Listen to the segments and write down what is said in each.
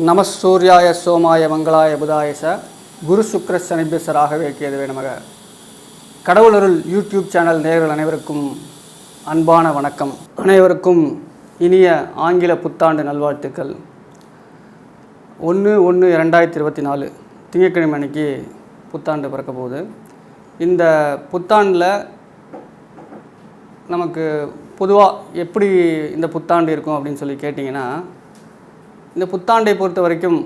நமசூர்யாய சோமாய மங்களாய புதாயச குரு சுக்ர சனிபியச ராகவே கேதுவே நமக. கடவுளருள் YouTube channel நேயர்கள் அனைவருக்கும் அன்பான வணக்கம். அனைவருக்கும் இனிய ஆங்கில புத்தாண்டு நல்வாழ்த்துக்கள். 1/1/2024 திங்கட்கிழமை அன்னைக்கு புத்தாண்டு பிறக்க போகுது. இந்த புத்தாண்டில் நமக்கு பொதுவாக எப்படி இந்த புத்தாண்டு இருக்கும் அப்படின்னு சொல்லி கேட்டிங்கன்னா, இந்த புத்தாண்டை பொறுத்த வரைக்கும்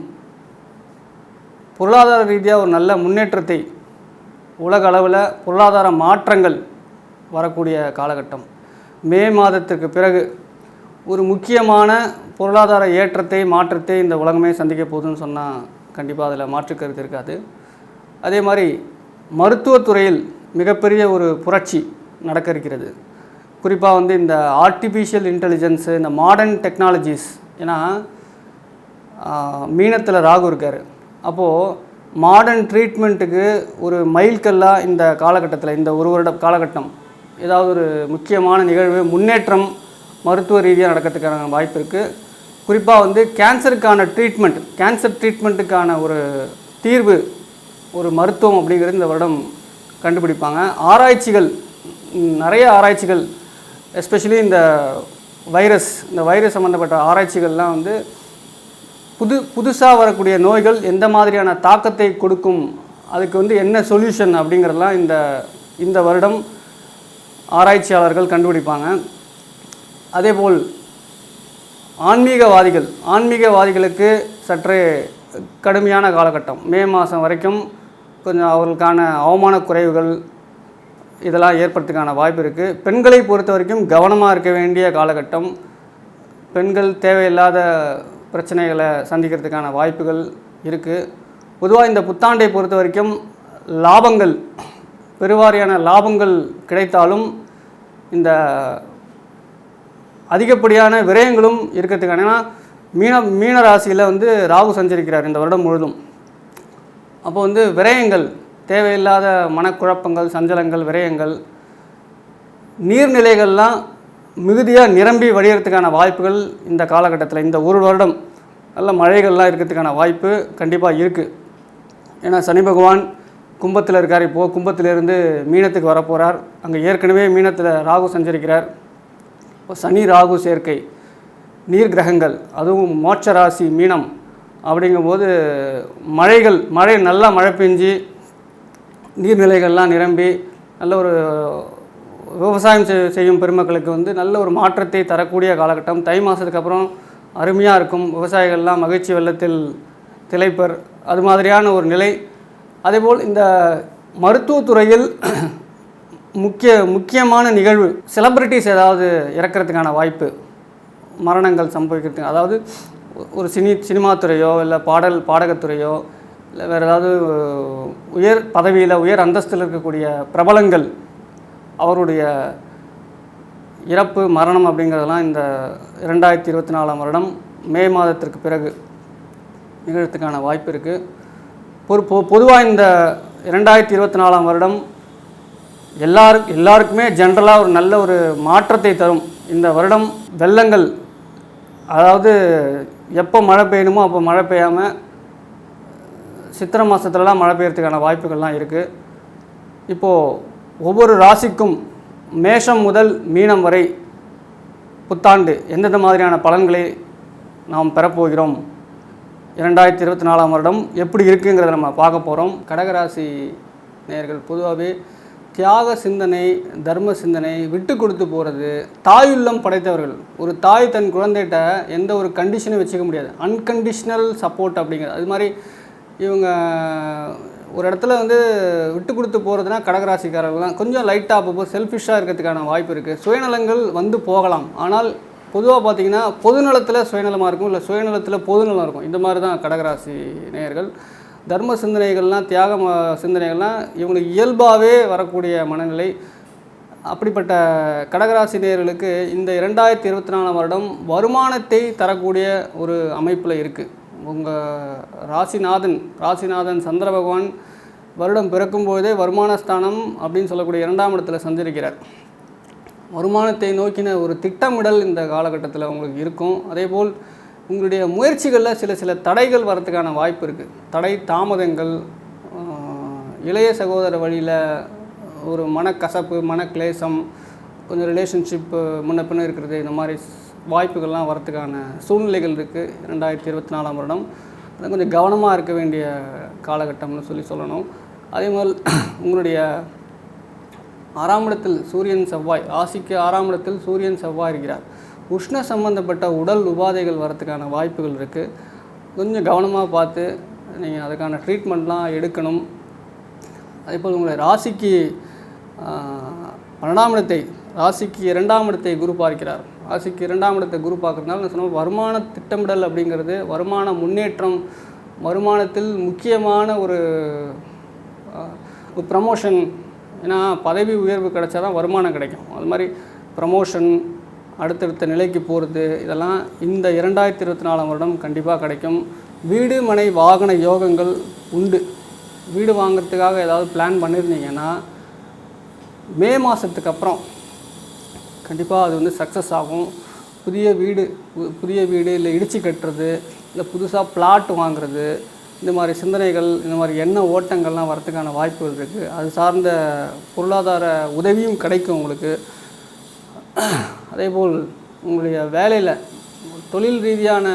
பொருளாதார ரீதியாக ஒரு நல்ல முன்னேற்றத்தை, உலக அளவில் பொருளாதார மாற்றங்கள் வரக்கூடிய காலகட்டம். மே மாதத்திற்கு பிறகு ஒரு முக்கியமான பொருளாதார ஏற்றத்தை மாற்றத்தை இந்த உலகமே சந்திக்க போகுதுன்னு சொன்னால் கண்டிப்பாக அதில் மாற்றுக்கருத்து இருக்காது. அதே மாதிரி மருத்துவத்துறையில் மிகப்பெரிய ஒரு புரட்சி நடக்க இருக்கிறது. குறிப்பாக இந்த ஆர்டிஃபிஷியல் இன்டெலிஜென்ஸு, இந்த மாடர்ன் டெக்னாலஜிஸ். ஏன்னா மீனத்தில் ராகு இருக்கார். அப்போது மாடர்ன் ட்ரீட்மெண்ட்டுக்கு ஒரு மைல்கல்லாக இந்த காலகட்டத்தில், இந்த ஒரு வருட காலகட்டம் ஏதாவது ஒரு முக்கியமான நிகழ்வு, முன்னேற்றம் மருத்துவ ரீதியாக நடக்கிறதுக்கான வாய்ப்பு இருக்குது. குறிப்பாக கேன்சருக்கான ட்ரீட்மெண்ட், கேன்சர் ட்ரீட்மெண்ட்டுக்கான ஒரு தீர்வு, ஒரு மருத்துவம் அப்படிங்கிறது இந்த வருடம் கண்டுபிடிப்பாங்க. ஆராய்ச்சிகள், நிறைய ஆராய்ச்சிகள், எஸ்பெஷலி இந்த வைரஸ் சம்மந்தப்பட்ட ஆராய்ச்சிகள்லாம் புதுசாக வரக்கூடிய நோய்கள் எந்த மாதிரியான தாக்கத்தை கொடுக்கும், அதுக்கு என்ன சொல்யூஷன் அப்படிங்கிறதெல்லாம் இந்த வருடம் ஆராய்ச்சியாளர்கள் கண்டுபிடிப்பாங்க. அதேபோல் ஆன்மீகவாதிகளுக்கு சற்றே கடுமையான காலகட்டம். மே மாதம் வரைக்கும் கொஞ்சம் அவர்களுக்கான அவமான குறைவுகள் இதெல்லாம் ஏற்படுறதுக்கான வாய்ப்பு இருக்குது. பெண்களை பொறுத்த வரைக்கும் கவனமாக இருக்க வேண்டிய காலகட்டம். பெண்கள் தேவையில்லாத பிரச்சனைகளை சந்திக்கிறதுக்கான வாய்ப்புகள் இருக்குது. பொதுவாக இந்த புத்தாண்டை பொறுத்த வரைக்கும் லாபங்கள், பெருவாரியான லாபங்கள் கிடைத்தாலும் இந்த அதிகப்படியான விரயங்களும் இருக்கிறதுக்கான, ஏன்னா மீன ராசியில் ராகு சஞ்சரிக்கிறார் இந்த வருடம் முழுதும். அப்போ விரயங்கள், தேவையில்லாத மனக்குழப்பங்கள், சஞ்சலங்கள், விரயங்கள், நீர்நிலைகள்லாம் மிகுதியாக நிரம்பி வடிகிறதுக்கான வாய்ப்புகள் இந்த காலகட்டத்தில், இந்த ஒரு வருடம் நல்ல மழைகள்லாம் இருக்கிறதுக்கான வாய்ப்பு கண்டிப்பாக இருக்குது. ஏன்னா சனி பகவான் கும்பத்தில் இருக்கார். இப்போது கும்பத்திலேருந்து மீனத்துக்கு வரப்போகிறார். அங்கே ஏற்கனவே மீனத்தில் ராகு சஞ்சரிக்கிறார். இப்போ சனி ராகு சேர்க்கை, நீர் கிரகங்கள், அதுவும் மோட்ச ராசி மீனம் அப்படிங்கும்போது நல்லா மழை பெஞ்சு நீர்நிலைகள்லாம் நிரம்பி நல்ல ஒரு விவசாயம் செய்யும் பெருமக்களுக்கு நல்ல ஒரு மாற்றத்தை தரக்கூடிய காலகட்டம். தை மாதத்துக்கு அப்புறம் அருமையாக இருக்கும். விவசாயிகள்லாம் மகிழ்ச்சி வெள்ளத்தில் திளைப்பர், அது மாதிரியான ஒரு நிலை. அதேபோல் இந்த மருத்துவத்துறையில் முக்கியமான நிகழ்வு, செலிப்ரிட்டிஸ் ஏதாவது இறக்கிறதுக்கான வாய்ப்பு, மரணங்கள் சம்பவிக்கிறதுக்கு, அதாவது ஒரு சினிமா துறையோ இல்லை பாடகத்துறையோ இல்லை வேறு ஏதாவது உயர் பதவியில் உயர் அந்தஸ்தில் இருக்கக்கூடிய பிரபலங்கள் அவருடைய இறப்பு, மரணம் அப்படிங்கிறதெல்லாம் இந்த 2024 வருடம் மே மாதத்திற்கு பிறகு நிகழ்த்துக்கான வாய்ப்பு இருக்குது. பொதுவாக இந்த 2024 வருடம் எல்லாருக்குமே ஜென்ரலாக ஒரு நல்ல ஒரு மாற்றத்தை தரும். இந்த வருடம் வெள்ளங்கள், அதாவது எப்போ மழை பெய்யணுமோ அப்போ மழை பெய்யாமல் சித்திரை மாதத்துலலாம் மழை பெய்யறதுக்கான வாய்ப்புகள்லாம் இருக்குது. இப்போது ஒவ்வொரு ராசிக்கும் மேஷம் முதல் மீனம் வரை புத்தாண்டு எந்தெந்த மாதிரியான பலன்களை நாம் பெறப்போகிறோம், 2024 வருடம் எப்படி இருக்குங்கிறத நம்ம பார்க்க போகிறோம். கடகராசி நேயர்கள் பொதுவாகவே தியாக சிந்தனை, தர்ம சிந்தனை, விட்டு கொடுத்து போகிறது, தாயுள்ளம் படைத்தவர்கள். ஒரு தாய் தன் குழந்தைகிட்ட எந்த ஒரு கண்டிஷனும் வச்சுக்க முடியாது, அன்கண்டிஷ்னல் சப்போர்ட் அப்படிங்கிறது. அது மாதிரி இவங்க ஒரு இடத்துல விட்டு கொடுத்து போகிறதுனா கடகராசிக்காரர்கள்லாம் கொஞ்சம் லைட்டாக அப்பப்போ செல்ஃபிஷாக இருக்கிறதுக்கான வாய்ப்பு இருக்குது. சுயநலங்கள் போகலாம். ஆனால் பொதுவாக பார்த்திங்கன்னா பொதுநலத்தில் சுயநலமாக இருக்கும், இல்லை சுயநலத்தில் பொதுநலம் இருக்கும். இந்த மாதிரி தான் கடகராசி நேயர்கள். தர்ம சிந்தனைகள்லாம், தியாக சிந்தனைகள்லாம் இவங்களுக்கு இயல்பாகவே வரக்கூடிய மனநிலை. அப்படிப்பட்ட கடகராசி நேயர்களுக்கு இந்த 2024 வருடம் வருமானத்தை தரக்கூடிய ஒரு அமைப்பில் இருக்குது. உங்கள் ராசிநாதன் சந்திர பகவான் வருடம் பிறக்கும்போதே வருமானஸ்தானம் அப்படின்னு சொல்லக்கூடிய 2ஆம் இடத்துல சஞ்சரிக்கிறார். வருமானத்தை நோக்கின ஒரு திட்டமிடல் இந்த காலகட்டத்தில் உங்களுக்கு இருக்கும். அதேபோல் உங்களுடைய முயற்சிகளில் சில தடைகள் வரதுக்கான வாய்ப்பு இருக்குது. தடை தாமதங்கள், இளைய சகோதர வழியில் ஒரு மனக்கசப்பு, மனக்லேசம், கொஞ்சம் ரிலேஷன்ஷிப்பு முன்ன பின்ன இருக்கிறது, இந்த மாதிரி வாய்ப்புகள்லாம் வரதுக்கான சூழ்நிலைகள் இருக்குது 2024ஆம் வருடம். அது கொஞ்சம் கவனமாக இருக்க வேண்டிய காலகட்டம்னு சொல்லணும். அதே மாதிரி உங்களுடைய 6ஆம் இடத்தில் சூரியன் செவ்வாய், ராசிக்கு 6ஆம் இடத்தில் சூரியன் செவ்வாய் இருக்கிறார். உஷ்ண சம்பந்தப்பட்ட உடல் உபாதைகள் வரதுக்கான வாய்ப்புகள் இருக்குது. கொஞ்சம் கவனமாக பார்த்து நீங்கள் அதுக்கான ட்ரீட்மெண்ட்லாம் எடுக்கணும். அதேபோல் உங்களுடைய ராசிக்கு 12ஆம் இடத்தை, ராசிக்கு 2ஆம் இடத்தை குரு பார்க்கிறார். ராசிக்கு 2ஆம் இடத்தை குரு பார்க்குறதுனால நான் சொன்ன வருமான திட்டமிடல் அப்படிங்கிறது, வருமான முன்னேற்றம், வருமானத்தில் முக்கியமான ஒரு ப்ரமோஷன். ஏன்னா பதவி உயர்வு கிடைச்சா தான் வருமானம் கிடைக்கும். அது மாதிரி ப்ரமோஷன், அடுத்தடுத்த நிலைக்கு போகிறது, இதெல்லாம் இந்த 2024ஆம் வருடம் கண்டிப்பாக கிடைக்கும். வீடு மனை வாகன யோகங்கள் உண்டு. வீடு வாங்கிறதுக்காக ஏதாவது பிளான் பண்ணியிருந்தீங்கன்னா மே மாதத்துக்கு அப்புறம் கண்டிப்பாக அது வந்து சக்ஸஸ் ஆகும். புதிய வீடு இல்லை இடித்து கட்டுறது, இல்லை புதுசாக பிளாட் வாங்குறது, இந்த மாதிரி சிந்தனைகள், இந்த மாதிரி எண்ண ஓட்டங்கள்லாம் வரத்துக்கான வாய்ப்புகள் இருக்குது. அது சார்ந்த பொருளாதார உதவியும் கிடைக்கும் உங்களுக்கு. அதேபோல் உங்களுடைய வேலையில் தொழில் ரீதியான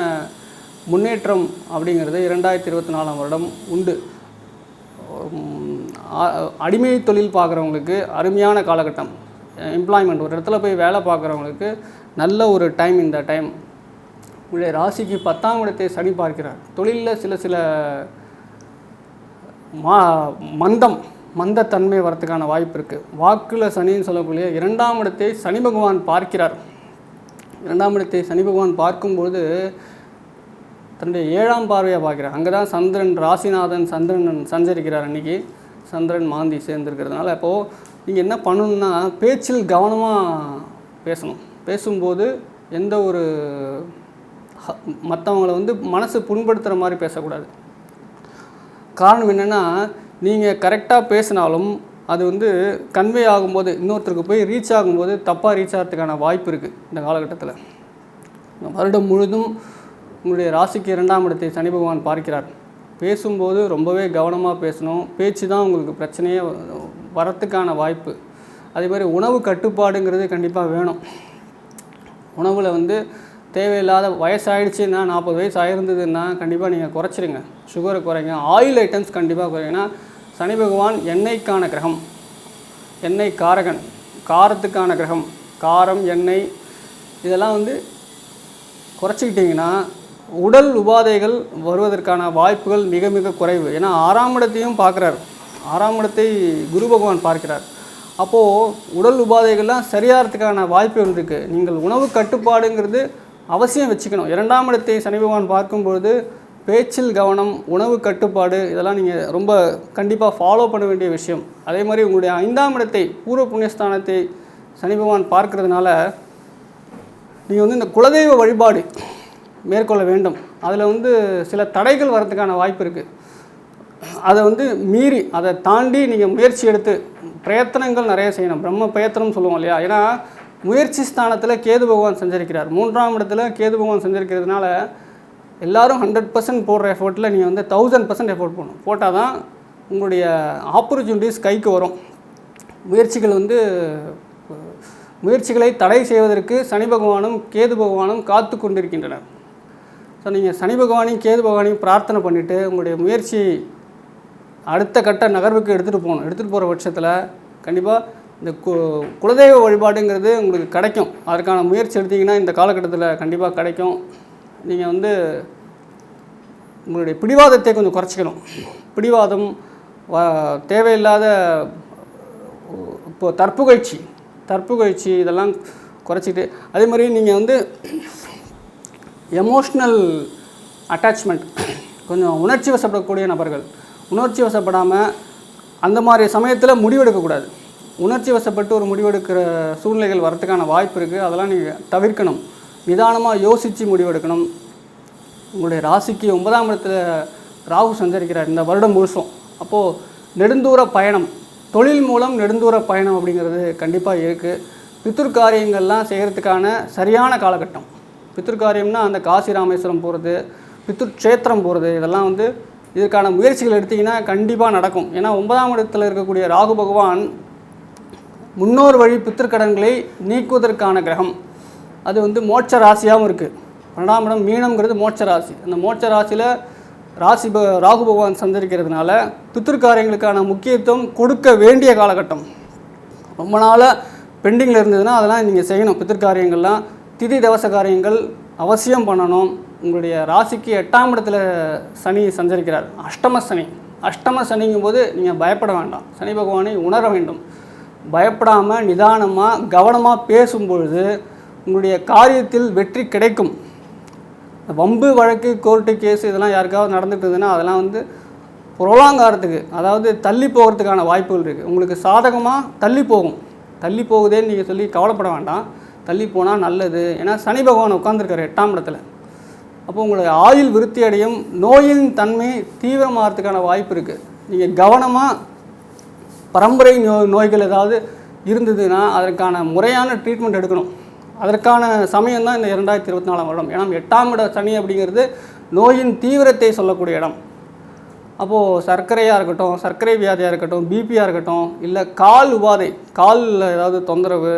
முன்னேற்றம் அப்படிங்கிறது 2024ஆம் வருடம் உண்டு. அடிமை தொழில் பார்க்குறவங்களுக்கு அருமையான காலகட்டம். எம்ப்ளாய்மெண்ட், ஒரு இடத்துல போய் வேலை பார்க்குறவங்களுக்கு நல்ல ஒரு டைம் இந்த டைம். உங்களுடைய ராசிக்கு 10ஆம் இடத்தை சனி பார்க்கிறார். தொழிலில் சில மந்தத்தன்மை வரத்துக்கான வாய்ப்பு இருக்குது. வாக்கில் சனின்னு சொல்லக்கூடிய 2ஆம் இடத்தை சனி பகவான் பார்க்கிறார். 2ஆம் இடத்தை சனி பகவான் பார்க்கும்போது தன்னுடைய 7ஆம் பார்வையாக பார்க்கிறார். அங்கே தான் சந்திரன், ராசிநாதன் சந்திரன் சஞ்சரிக்கிறார். அன்றைக்கி சந்திரன் மாந்தி சேர்ந்துருக்கிறதுனால இப்போது நீங்கள் என்ன பண்ணணுன்னா பேச்சில் கவனமாக பேசணும். பேசும்போது எந்த ஒரு மற்றவங்களை வந்து மனசு புண்படுத்துகிற மாதிரி பேசக்கூடாது. காரணம் என்னென்னா, நீங்கள் கரெக்டாக பேசினாலும் அது வந்து கன்வே ஆகும்போது, இன்னொருத்தருக்கு போய் ரீச் ஆகும்போது தப்பாக ரீச் ஆகிறதுக்கான வாய்ப்பு இருக்குது. இந்த காலகட்டத்தில் இந்த வருடம் முழுதும் உங்களுடைய ராசிக்கு 2ஆம் இடத்தை சனி பகவான் பார்க்கிறார். பேசும்போது ரொம்பவே கவனமாக பேசணும். பேச்சு தான் உங்களுக்கு பிரச்சனையே வரத்துக்கான வாய்ப்பு. அதே மாதிரி உணவு கட்டுப்பாடுங்கிறது கண்டிப்பாக வேணும். உணவில் வந்து தேவையில்லாத வயசாகிடுச்சுன்னா, 40 வயசு ஆகிருந்ததுன்னா கண்டிப்பாக நீங்கள் குறைச்சிருங்க. சுகரை குறைங்க. ஆயில் ஐட்டம்ஸ் கண்டிப்பாக குறைங்கன்னா, சனி பகவான் எண்ணெய்க்கான கிரகம், எண்ணெய் காரகன், காரத்துக்கான கிரகம். காரம், எண்ணெய் இதெல்லாம் வந்து குறைச்சிக்கிட்டிங்கன்னா உடல் உபாதைகள் வருவதற்கான வாய்ப்புகள் மிக மிக குறைவு. ஏன்னா 6ஆம் இடத்தையும் பார்க்குறார். 6ஆம் இடத்தை குரு பகவான் பார்க்கிறார். அப்போது உடல் உபாதைகள்லாம் சரியாகிறதுக்கான வாய்ப்புகள் இருக்குது. நீங்கள் உணவு கட்டுப்பாடுங்கிறது அவசியம் வச்சுக்கணும். 2ஆம் இடத்தை சனி பகவான் பார்க்கும்பொழுது பேச்சில் கவனம், உணவு கட்டுப்பாடு, இதெல்லாம் நீங்கள் ரொம்ப கண்டிப்பாக ஃபாலோ பண்ண வேண்டிய விஷயம். அதே மாதிரி உங்களுடைய 5ஆம் இடத்தை பூர்வ புண்ணியஸ்தானத்தை சனி பகவான் பார்க்கறதுனால நீங்கள் வந்து இந்த குலதெய்வ வழிபாடு மேற்கொள்ள வேண்டும். அதில் வந்து சில தடைகள் வரதுக்கான வாய்ப்பு இருக்குது. அதை வந்து மீறி, அதை தாண்டி நீங்கள் முயற்சி எடுத்து பிரயத்தனங்கள் நிறைய செய்யணும். பிரம்ம பிரயத்தனம் சொல்லுவோம் இல்லையா? ஏன்னா முயற்சி ஸ்தானத்தில் கேது பகவான் சஞ்சரிக்கிறார். 3ஆம் இடத்துல கேது பகவான் சஞ்சரிக்கிறதுனால எல்லோரும் 100% போடுற எஃபோர்ட்டில் நீங்கள் வந்து 1000% எஃபோர்ட் போடணும். போட்டால் தான் உங்களுடைய ஆப்பர்ச்சுனிட்டிஸ் கைக்கு வரும். முயற்சிகளை தடை செய்வதற்கு சனி பகவானும் கேது பகவானும் காத்து கொண்டிருக்கின்றனர். ஸோ நீங்கள் சனி பகவானையும் கேது பகவானையும் பிரார்த்தனை பண்ணிவிட்டு உங்களுடைய முயற்சி அடுத்த கட்ட நகர்வுக்கு எடுத்துகிட்டு போகிற பட்சத்தில் கண்டிப்பாக இந்த குலதெய்வ வழிபாடுங்கிறது உங்களுக்கு கிடைக்கும். அதற்கான முயற்சி எடுத்திங்கன்னா இந்த காலகட்டத்தில் கண்டிப்பாக கிடைக்கும். நீங்கள் வந்து உங்களுடைய பிடிவாதத்தை கொஞ்சம் குறைச்சிக்கணும். பிடிவாதம், தேவையில்லாத இப்போது தற்புகழ்ச்சி இதெல்லாம் குறைச்சிட்டு, அதே மாதிரி நீங்கள் வந்து எமோஷ்னல் அட்டாச்மெண்ட், கொஞ்சம் உணர்ச்சி வசப்படக்கூடிய நபர்கள், உணர்ச்சி வசப்படாமல் அந்த மாதிரி சமயத்தில் முடிவெடுக்கக்கூடாது. உணர்ச்சி வசப்பட்டு ஒரு முடிவெடுக்கிற சூழ்நிலைகள் வரத்துக்கான வாய்ப்பு இருக்குது. அதெல்லாம் நீங்கள் தவிர்க்கணும். நிதானமாக யோசித்து முடிவெடுக்கணும். உங்களுடைய ராசிக்கு 9ஆம் இடத்துல ராகு சஞ்சரிக்கிறார் இந்த வருடம் முழுசும். அப்போது நெடுந்தூர பயணம், தொழில் மூலம் நெடுந்தூர பயணம் அப்படிங்கிறது கண்டிப்பாக இருக்குது. பித்ரு காரியங்கள்லாம் செய்கிறதுக்கான சரியான காலகட்டம். பித்ருக்காரியம்னா அந்த காசி ராமேஸ்வரம் போகிறது, பித்ரு க்ஷேத்திரம் போகிறது, இதெல்லாம் வந்து இதுக்கான முயற்சிகள் எடுத்திங்கன்னா கண்டிப்பாக நடக்கும். ஏன்னா 9ஆம் இடத்தில் இருக்கக்கூடிய ராகு பகவான் முன்னோர் வழி பித்திருக்கடன்களை நீக்குவதற்கான கிரகம். அது வந்து மோட்ச ராசியாகவும் இருக்குது. 12ஆம் இடம் மீனம்ங்கிறது மோட்ச ராசி. அந்த மோட்ச ராசியில் ராகு பகவான் சஞ்சரிக்கிறதுனால பித்திருக்காரியங்களுக்கான முக்கியத்துவம் கொடுக்க வேண்டிய காலகட்டம். ரொம்ப நாளாக பெண்டிங்கில் இருந்ததுன்னா அதெல்லாம் நீங்கள் செய்யணும். பித்திருக்காரியங்கள்லாம் திதி தவச காரியங்கள் அவசியம் பண்ணணும். உங்களுடைய ராசிக்கு 8ஆம் இடத்துல சனி சஞ்சரிக்கிறார். அஷ்டம சனிங்கும் போது நீங்கள் பயப்பட வேண்டாம். சனி பகவானை உணர வேண்டும். பயப்படாமல் நிதானமாக கவனமாக பேசும்பொழுது உங்களுடைய காரியத்தில் வெற்றி கிடைக்கும். வம்பு வழக்கு கோர்ட்டு கேஸு இதெல்லாம் யாருக்காவது நடந்துட்டு இருந்ததுன்னா அதெல்லாம் வந்து புரளாங்காரத்துக்கு, அதாவது தள்ளி போகிறதுக்கான வாய்ப்புகள் இருக்குது. உங்களுக்கு சாதகமாக தள்ளி போகுதேன்னு நீங்கள் சொல்லி கவலைப்பட வேண்டாம். தள்ளி போனால் நல்லது. ஏன்னா சனி பகவான் உட்காந்துருக்காரு 8ஆம் இடத்துல. அப்போ உங்களுடைய ஆயுள் விருத்தி அடையும். நோயின் தன்மை தீவிரமாகறதுக்கான வாய்ப்பு இருக்குது. நீங்கள் கவனமாக பரம்பரை நோய்கள் ஏதாவது இருந்ததுன்னா அதற்கான முறையான ட்ரீட்மெண்ட் எடுக்கணும். அதற்கான சமயம் தான் இந்த 2024ஆம் வருடம். ஏன்னா 8ஆம் இட சனி அப்படிங்கிறது நோயின் தீவிரத்தை சொல்லக்கூடிய இடம். அப்போது சர்க்கரையாக இருக்கட்டும், சர்க்கரை வியாதியாக இருக்கட்டும், பிபியாக இருக்கட்டும், இல்லை கால் உபாதை, காலில் ஏதாவது தொந்தரவு,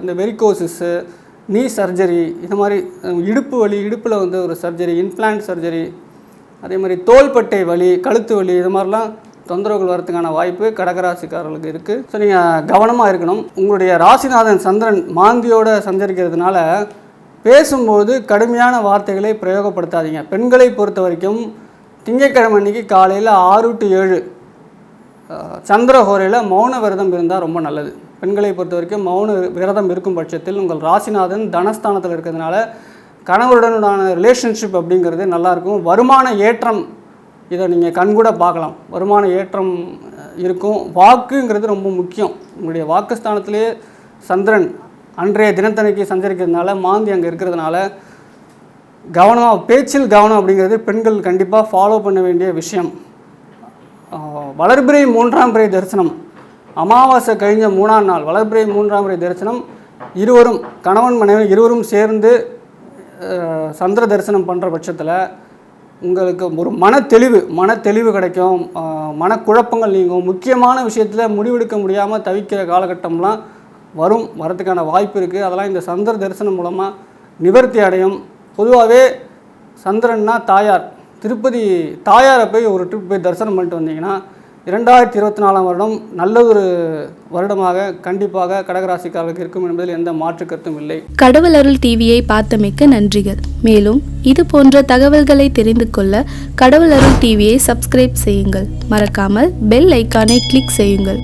இந்த வெரிகோசிஸ்ஸு, நீ சர்ஜரி, இது மாதிரி இடுப்பு வலி, இடுப்பில் வந்து ஒரு சர்ஜரி, இம்ப்ளான்ட் சர்ஜரி, அதே மாதிரி தோள்பட்டை வலி, கழுத்து வலி, இது மாதிரிலாம் தொந்தரவுகள் வரதுக்கான வாய்ப்பு கடகராசிக்காரர்களுக்கு இருக்குது. ஸோ நீங்கள் கவனமாக இருக்கணும். உங்களுடைய ராசிநாதன் சந்திரன் மாந்தியோடு சஞ்சரிக்கிறதுனால பேசும்போது கடுமையான வார்த்தைகளை பிரயோகப்படுத்தாதீங்க. பெண்களை பொறுத்த வரைக்கும் திங்கட்கிழமை அன்றைக்கி காலையில் 6 to 7 சந்திரஹோரையில் மௌன விரதம் இருந்தால் ரொம்ப நல்லது. பெண்களை பொறுத்த வரைக்கும் மௌன விரதம் இருக்கும் பட்சத்தில் உங்கள் ராசிநாதன் தனஸ்தானத்தில் இருக்கிறதுனால கணவருடனான ரிலேஷன்ஷிப் அப்படிங்கிறது நல்லாயிருக்கும். வருமான ஏற்றம் இதை நீங்கள் கண்கூட பார்க்கலாம். வருமான ஏற்றம் இருக்கும். வாக்குங்கிறது ரொம்ப முக்கியம். உங்களுடைய வாக்குஸ்தானத்திலே சந்திரன் அன்றைய தினத்தன்னைக்கு சஞ்சரிக்கிறதுனால மாந்தி அங்கே இருக்கிறதுனால கவனமாக, பேச்சில் கவனம் அப்படிங்கிறது பெண்கள் கண்டிப்பாக ஃபாலோ பண்ண வேண்டிய விஷயம். வளர்பிறை 3ஆம் பிறை தரிசனம், அமாவாசை கழிஞ்ச 3ஆம் நாள் வளர்பிறை 3ஆம் பிறை தரிசனம், இருவரும் கணவன் மனைவி இருவரும் சேர்ந்து சந்திர தரிசனம் பண்ணுற பட்சத்தில் உங்களுக்கு ஒரு மனத்தெளிவு கிடைக்கும். மனக்குழப்பங்கள் நீங்கும். முக்கியமான விஷயத்தில் முடிவெடுக்க முடியாமல் தவிக்கிற காலகட்டம்லாம் வரதுக்கான வாய்ப்பு இருக்குது. அதெல்லாம் இந்த சந்திர தரிசனம் மூலமாக நிவர்த்தி அடையும். பொதுவாகவே சந்திரன்னா தாயார், திருப்பதி தாயாரை போய் ஒரு ட்ரிப் போய் தரிசனம் பண்ணிட்டு வந்தீங்கன்னா 2024ஆம் வருடம் நல்லதொரு வருடமாக கண்டிப்பாக கடகராசிக்காரர்களுக்கு இருக்கும் என்பதில் எந்த மாற்று கருத்தும் இல்லை. கடவுள் அருள் டிவியை பார்த்தமைக்க நன்றிகள். மேலும் இது போன்ற தகவல்களை தெரிந்து கொள்ள கடவுள் அருள் டிவியை சப்ஸ்கிரைப் செய்யுங்கள். மறக்காமல் பெல் ஐக்கானை கிளிக் செய்யுங்கள்.